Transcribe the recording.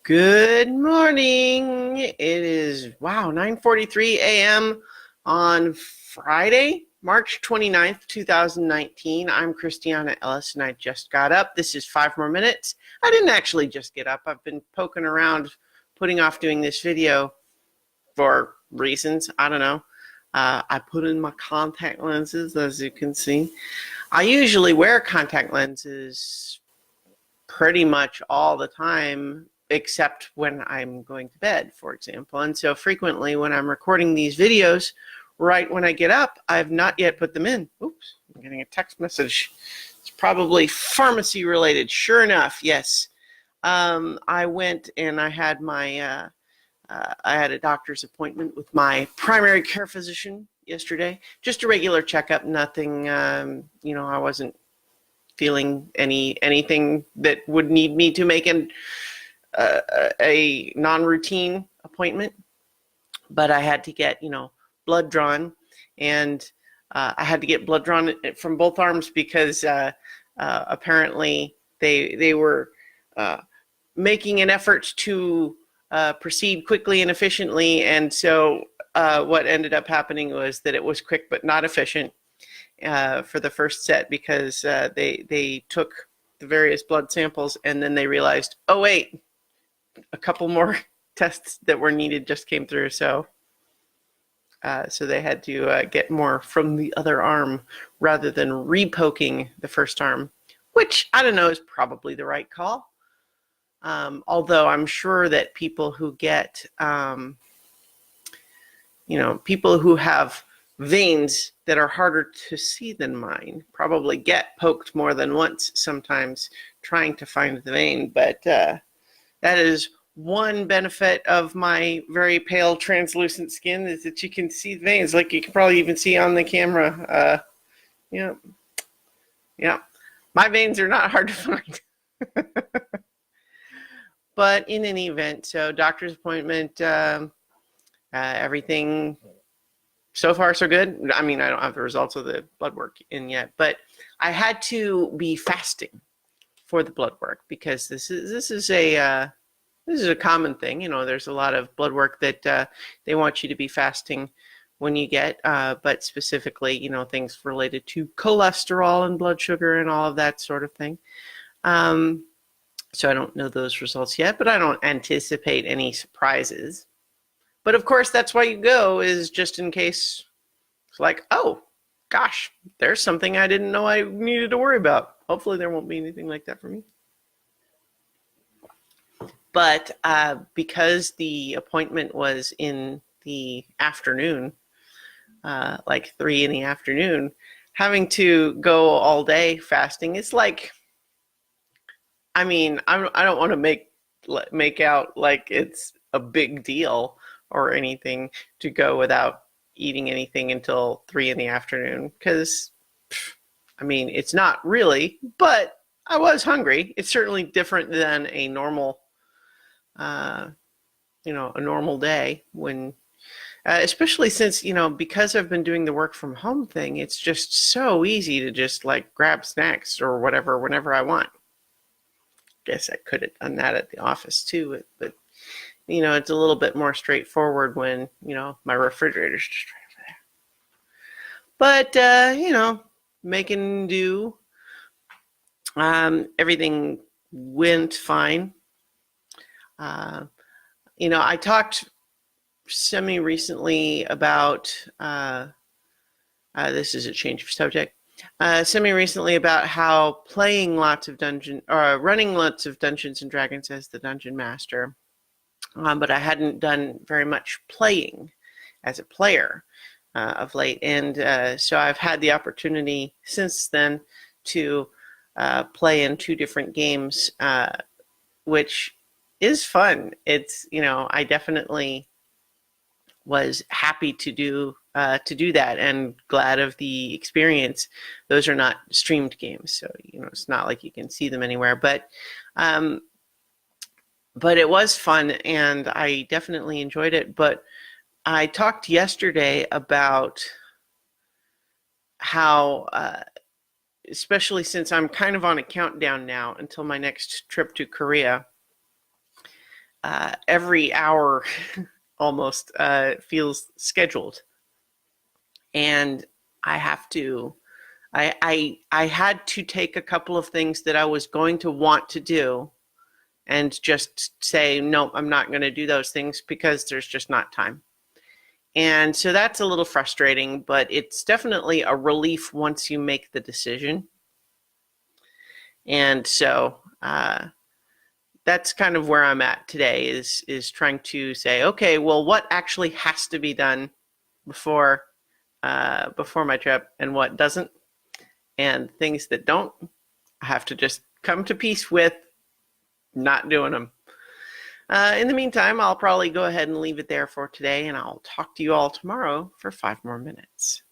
Good morning. It is, wow, 9:43 a.m. on Friday, March 29th, 2019. I'm Christiana Ellis, and I just got up. This is 5 more minutes. I didn't actually just get up. I've been poking around, putting off doing this video for reasons. I don't know. I put in my contact lenses, as you can see. I usually wear contact lenses pretty much all the time, except when I'm going to bed, for example. And so frequently when I'm recording these videos, right when I get up, I've not yet put them in. Oops, I'm getting a text message. It's probably pharmacy related. Sure enough, yes. I went and I had I had a doctor's appointment with my primary care physician yesterday. Just a regular checkup, nothing, I wasn't feeling anything that would need me to make a non-routine appointment, but I had to get blood drawn, and I had to get blood drawn from both arms because apparently they were making an effort to proceed quickly and efficiently, and so what ended up happening was that it was quick but not efficient for the first set, because they took the various blood samples and then they realized, oh wait, a couple more tests that were needed just came through, so they had to get more from the other arm rather than repoking the first arm, which I don't know is probably the right call. Although I'm sure that people who get, people who have veins that are harder to see than mine probably get poked more than once sometimes trying to find the vein. But that is one benefit of my very pale translucent skin, is that you can see veins, like you can probably even see on the camera. Yeah, my veins are not hard to find. But in any event, so doctor's appointment, everything so far so good. I mean, I don't have the results of the blood work in yet, but I had to be fasting for the blood work because this is a common thing. There's a lot of blood work that they want you to be fasting when you get, but specifically, things related to cholesterol and blood sugar and all of that sort of thing. So I don't know those results yet, but I don't anticipate any surprises. But of course, that's why you go, is just in case it's like, oh, gosh, there's something I didn't know I needed to worry about. Hopefully there won't be anything like that for me. But because the appointment was in the afternoon, like 3 in the afternoon, having to go all day fasting, it's like, I mean, I don't want to make out like it's a big deal or anything to go without eating anything until 3 in the afternoon, because, I mean, it's not really, but I was hungry. It's certainly different than a normal, a normal day when, especially since, because I've been doing the work from home thing, it's just so easy to just like grab snacks or whatever whenever I want. Guess I could have done that at the office too, but it's a little bit more straightforward when my refrigerator's just right over there. But making do. Everything went fine. I talked semi recently about this is a change of subject. Semi-recently about how running lots of Dungeons and Dragons as the Dungeon Master, but I hadn't done very much playing as a player of late, and so I've had the opportunity since then to play in 2 different games, which is fun. It's, I definitely was happy to do that and glad of the experience. Those are not streamed games, so it's not like you can see them anywhere, but it was fun and I definitely enjoyed it. But I talked yesterday about how especially since I'm kind of on a countdown now until my next trip to Korea, every hour almost feels scheduled, and I have to. I had to take a couple of things that I was going to want to do and just say, no, I'm not going to do those things because there's just not time. And so that's a little frustrating, but it's definitely a relief once you make the decision. And so that's kind of where I'm at today, is trying to say, okay, well, what actually has to be done before my trip and what doesn't, and things that don't, I have to just come to peace with not doing them. In the meantime, I'll probably go ahead and leave it there for today, and I'll talk to you all tomorrow for 5 more minutes.